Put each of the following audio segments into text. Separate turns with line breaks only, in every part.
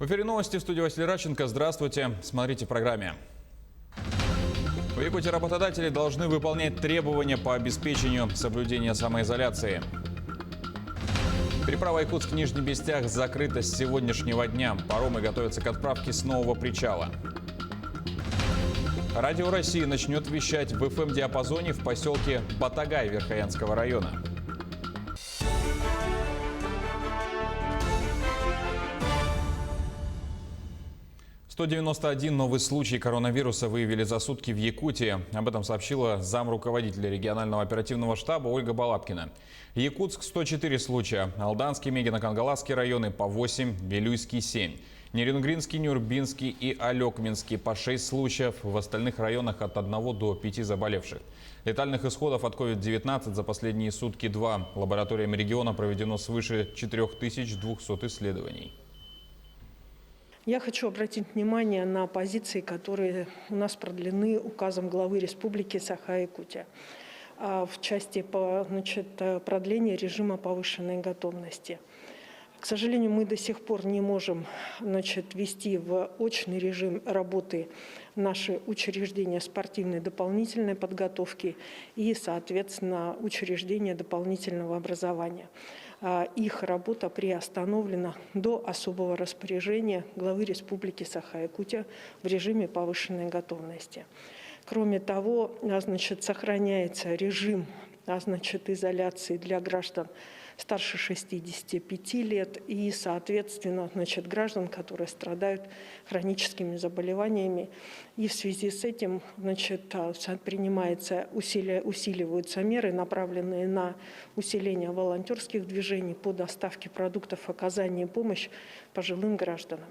В эфире новости, в студии Василий Радченко. Здравствуйте. Смотрите в программе. В Якутии работодатели должны выполнять требования по обеспечению соблюдения самоизоляции. Переправа Якутск-Нижний Бестях закрыта с сегодняшнего дня. Паромы готовятся к отправке с нового причала. Радио России начнет вещать в ФМ-диапазоне в поселке Батагай Верхоянского района. – 191 новый случай коронавируса выявили за сутки в Якутии. Об этом сообщила замруководителя регионального оперативного штаба Ольга Балабкина. Якутск – 104 случая, Алданский, Мегино-Кангаласский районы по 8, Вилюйский – 7. Нерюнгринский, Нюрбинский и Алекминский по 6 случаев. В остальных районах от 1 до 5 заболевших. Летальных исходов от COVID-19 за последние сутки 2. Лабораториями региона проведено свыше 4200 исследований.
Я хочу обратить внимание на позиции, которые у нас продлены указом главы Республики Саха-Якутия в части продления режима повышенной готовности. К сожалению, мы до сих пор не можем ввести в очный режим работы наши учреждения спортивной дополнительной подготовки и, соответственно, учреждения дополнительного образования. Их работа приостановлена до особого распоряжения главы Республики Саха-Якутия в режиме повышенной готовности. Кроме того, сохраняется режим изоляции для граждан старше 65 лет и, соответственно, граждан, которые страдают хроническими заболеваниями. И в связи с этим усиливаются меры, направленные на усиление волонтерских движений по доставке продуктов, оказанию помощи пожилым гражданам.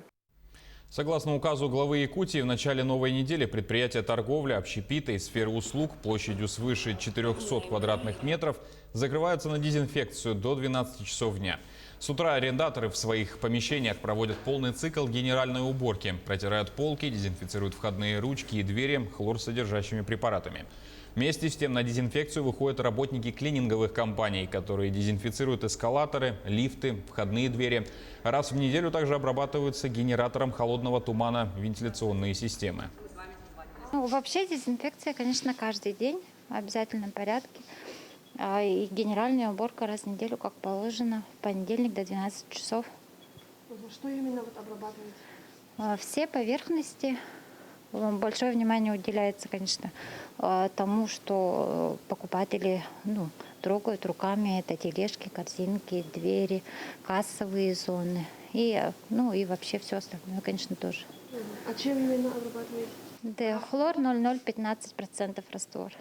Согласно указу главы Якутии, в начале новой недели предприятия торговли, общепита и сферы услуг площадью свыше 400 квадратных метров закрываются на дезинфекцию до 12 часов дня. С утра арендаторы в своих помещениях проводят полный цикл генеральной уборки, протирают полки, дезинфицируют входные ручки и двери хлорсодержащими препаратами. Вместе с тем на дезинфекцию выходят работники клининговых компаний, которые дезинфицируют эскалаторы, лифты, входные двери. Раз в неделю также обрабатываются генератором холодного тумана вентиляционные системы.
Вообще дезинфекция, конечно, каждый день в обязательном порядке. И генеральная уборка раз в неделю, как положено, в понедельник до 12 часов.
Что именно обрабатываете?
Все поверхности. Большое внимание уделяется, конечно, тому, что покупатели трогают руками. Это тележки, корзинки, двери, кассовые зоны. И вообще все остальное, конечно, тоже.
А чем именно обрабатываете?
Хлор 0,015% раствор.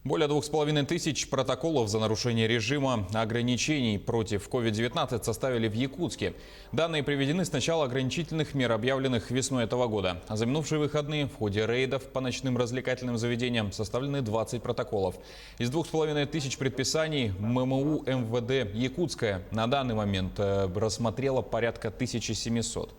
Более 2500 протоколов за нарушение режима ограничений против COVID-19 составили в Якутске. Данные приведены с начала ограничительных мер, объявленных весной этого года. За минувшие выходные в ходе рейдов по ночным развлекательным заведениям составлены 20 протоколов. Из 2500 предписаний ММУ МВД Якутская на данный момент рассмотрела порядка 1700.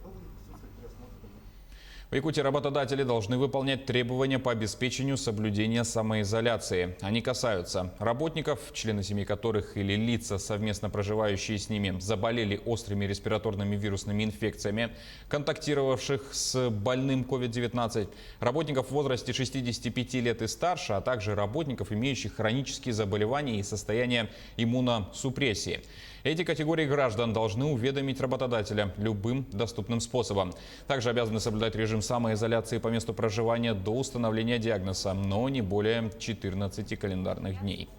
В Якутии работодатели должны выполнять требования по обеспечению соблюдения самоизоляции. Они касаются работников, члены семьи которых или лица, совместно проживающие с ними, заболели острыми респираторными вирусными инфекциями, контактировавших с больным COVID-19, работников в возрасте 65 лет и старше, а также работников, имеющих хронические заболевания и состояние иммуносупрессии. Эти категории граждан должны уведомить работодателя любым доступным способом. Также обязаны соблюдать режим самоизоляции по месту проживания до установления диагноза, но не более 14 календарных дней.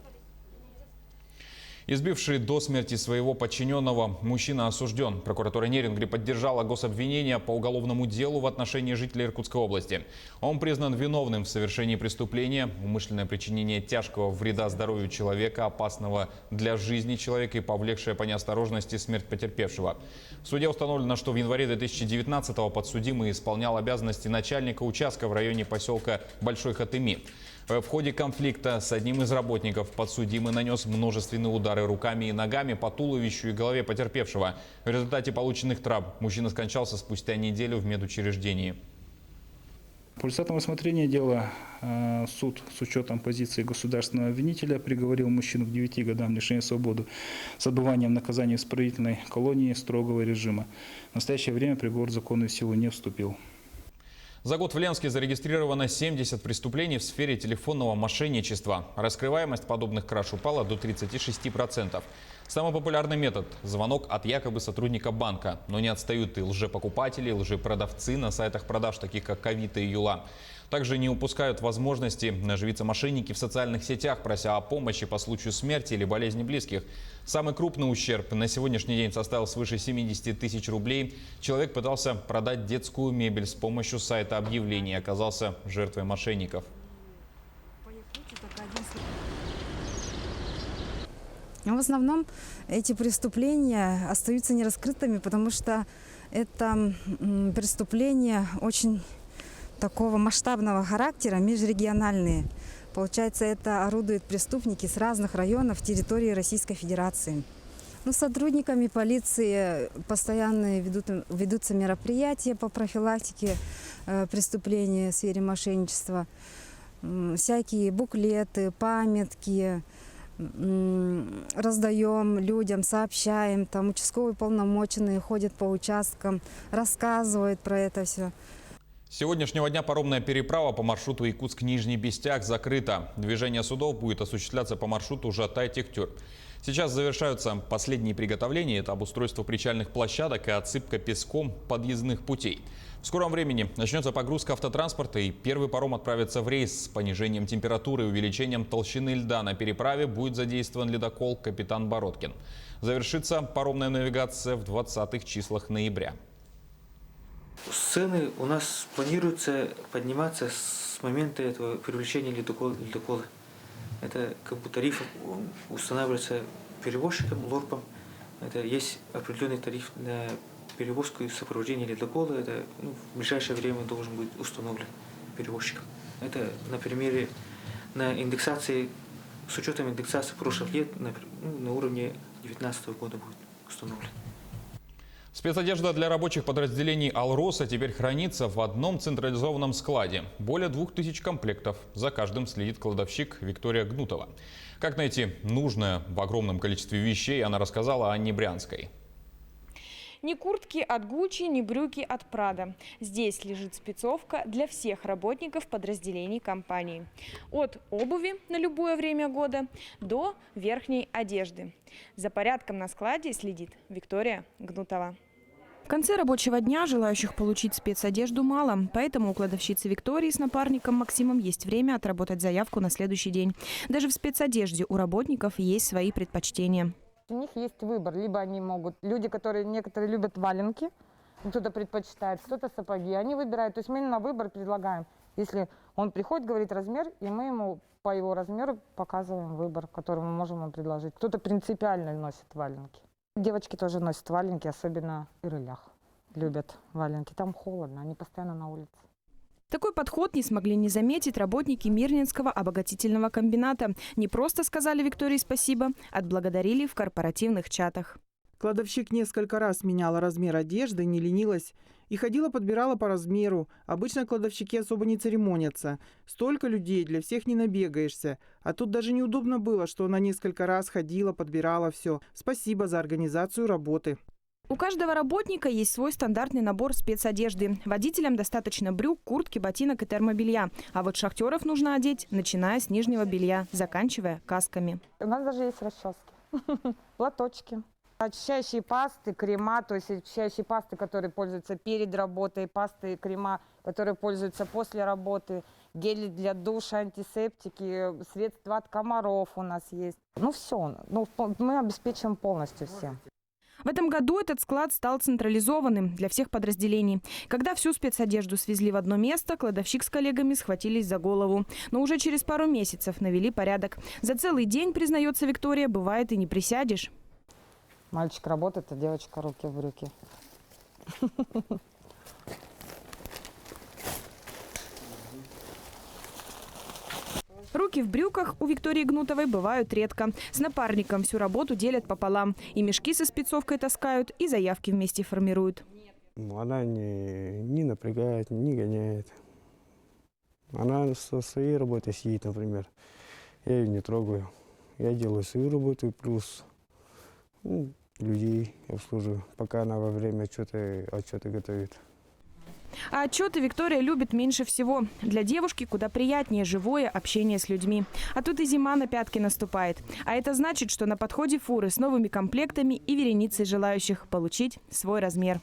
Избивший до смерти своего подчиненного, мужчина осужден. Прокуратура Нерюнгри поддержала гособвинение по уголовному делу в отношении жителя Иркутской области. Он признан виновным в совершении преступления, умышленное причинение тяжкого вреда здоровью человека, опасного для жизни человека и повлекшее по неосторожности смерть потерпевшего. В суде установлено, что в январе 2019-го подсудимый исполнял обязанности начальника участка в районе поселка Большой Хатыми. В ходе конфликта с одним из работников подсудимый нанес множественные удары руками и ногами по туловищу и голове потерпевшего. В результате полученных травм мужчина скончался спустя неделю в медучреждении.
По результатам рассмотрения дела суд с учетом позиции государственного обвинителя приговорил мужчину к 9 годам лишения свободы с отбыванием наказания в исправительной колонии строгого режима. В настоящее время приговор в законную силу не вступил.
За год в Ленске зарегистрировано 70 преступлений в сфере телефонного мошенничества. Раскрываемость подобных краж упала до 36%. Самый популярный метод – звонок от якобы сотрудника банка. Но не отстают и лжепокупатели, лжепродавцы на сайтах продаж, таких как Авито и Юла. Также не упускают возможности наживиться мошенники в социальных сетях, прося о помощи по случаю смерти или болезни близких. Самый крупный ущерб на сегодняшний день составил свыше 70 тысяч рублей. Человек пытался продать детскую мебель с помощью сайта объявлений и оказался жертвой мошенников.
В основном эти преступления остаются нераскрытыми, потому что это преступления очень такого масштабного характера, межрегиональные. Получается, это орудуют преступники с разных районов территории Российской Федерации. С сотрудниками полиции постоянно ведутся мероприятия по профилактике преступлений в сфере мошенничества. Всякие буклеты, памятки раздаем людям, сообщаем. Там участковые уполномоченные ходят по участкам, рассказывают про это все.
С сегодняшнего дня паромная переправа по маршруту Якутск-Нижний Бестяк закрыта. Движение судов будет осуществляться по маршруту Жатай-Тектюр. Сейчас завершаются последние приготовления. Это обустройство причальных площадок и отсыпка песком подъездных путей. В скором времени начнется погрузка автотранспорта, и первый паром отправится в рейс. С понижением температуры и увеличением толщины льда на переправе будет задействован ледокол «Капитан Бородкин». Завершится паромная навигация в 20-х числах ноября.
Цены у нас планируется подниматься с момента этого привлечения ледокола. Это как бы тариф устанавливается перевозчиком, лорпом. Это есть определенный тариф на перевозку и сопровождение ледокола. Это в ближайшее время должен быть установлен перевозчиком. Это на примере на индексации, с учетом индексации прошлых лет на уровне 2019 года будет установлен.
Спецодежда для рабочих подразделений «Алроса» теперь хранится в одном централизованном складе. Более 2000 комплектов. За каждым следит кладовщик Виктория Гнутова. Как найти нужное в огромном количестве вещей, она рассказала Анне Брянской.
Ни куртки от Гуччи, ни брюки от Прада. Здесь лежит спецовка для всех работников подразделений компании. От обуви на любое время года до верхней одежды. За порядком на складе следит Виктория Гнутова. В конце рабочего дня желающих получить спецодежду мало, поэтому у кладовщицы Виктории с напарником Максимом есть время отработать заявку на следующий день. Даже в спецодежде у работников есть свои предпочтения.
У них есть выбор, либо они могут, некоторые любят валенки, кто-то предпочитает, кто-то сапоги, они выбирают, то есть мы на выбор предлагаем. Если он приходит, говорит размер, и мы ему по его размеру показываем выбор, который мы можем ему предложить. Кто-то принципиально носит валенки. Девочки тоже носят валенки, особенно в Ирылях. Любят валенки, там холодно, они постоянно на улице.
Такой подход не смогли не заметить работники Мирнинского обогатительного комбината. Не просто сказали Виктории спасибо, отблагодарили в корпоративных чатах.
Кладовщик несколько раз меняла размер одежды, не ленилась и ходила, подбирала по размеру. Обычно кладовщики особо не церемонятся. Столько людей, для всех не набегаешься. А тут даже неудобно было, что она несколько раз ходила, подбирала все. Спасибо за организацию работы.
У каждого работника есть свой стандартный набор спецодежды. Водителям достаточно брюк, куртки, ботинок и термобелья. А вот шахтеров нужно одеть, начиная с нижнего белья, заканчивая касками.
У нас даже есть расчески, платочки. Очищающие пасты, крема, то есть очищающие пасты, которые пользуются перед работой, пасты и крема, которые пользуются после работы, гели для душа, антисептики, средства от комаров у нас есть. Все, мы обеспечиваем полностью всем.
В этом году этот склад стал централизованным для всех подразделений. Когда всю спецодежду свезли в одно место, кладовщик с коллегами схватились за голову. Но уже через пару месяцев навели порядок. За целый день, признается Виктория, бывает и не присядешь.
Мальчик работает, а девочка руки в брюки.
Руки в брюках у Виктории Гнутовой бывают редко. С напарником всю работу делят пополам. И мешки со спецовкой таскают, и заявки вместе формируют.
Она не напрягает, не гоняет. Она со своей работой сидит, например. Я ее не трогаю. Я делаю свою работу, плюс людей обслуживаю, пока она во время отчета готовит.
А отчеты Виктория любит меньше всего. Для девушки куда приятнее живое общение с людьми. А тут и зима на пятки наступает. А это значит, что на подходе фуры с новыми комплектами и вереницей желающих получить свой размер.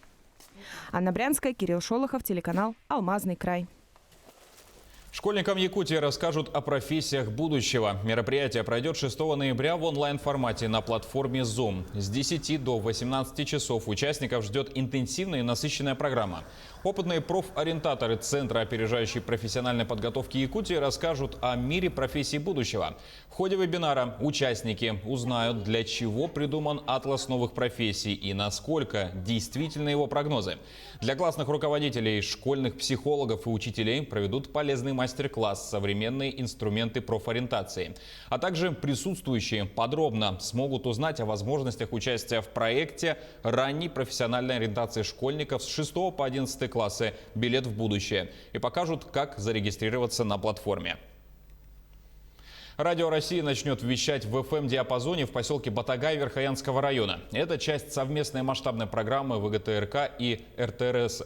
Анна Брянская, Кирилл Шолохов, телеканал «Алмазный край».
Школьникам Якутии расскажут о профессиях будущего. Мероприятие пройдет 6 ноября в онлайн-формате на платформе Zoom. С 10 до 18 часов участников ждет интенсивная и насыщенная программа. Опытные профориентаторы Центра опережающей профессиональной подготовки Якутии расскажут о мире профессий будущего. В ходе вебинара участники узнают, для чего придуман атлас новых профессий и насколько действительны его прогнозы. Для классных руководителей, школьных психологов и учителей проведут полезный мастер-класс «Современные инструменты профориентации». А также присутствующие подробно смогут узнать о возможностях участия в проекте ранней профессиональной ориентации школьников с 6 по 11 классы «Билет в будущее» и покажут, как зарегистрироваться на платформе. Радио России начнет вещать в ФМ-диапазоне в поселке Батагай Верхоянского района. Это часть совместной масштабной программы ВГТРК и РТРС.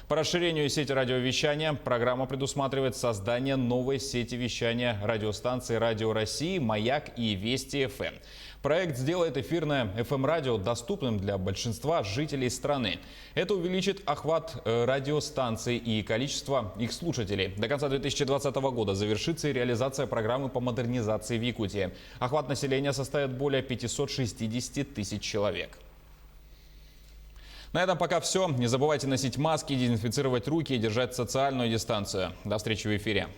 По расширению сети радиовещания программа предусматривает создание новой сети вещания радиостанций «Радио России», «Маяк» и «Вести ФМ». Проект сделает эфирное ФМ-радио доступным для большинства жителей страны. Это увеличит охват радиостанций и количество их слушателей. До конца 2020 года завершится и реализация программы по модернизации в Якутии. Охват населения составит более 560 тысяч человек. На этом пока все. Не забывайте носить маски, дезинфицировать руки и держать социальную дистанцию. До встречи в эфире.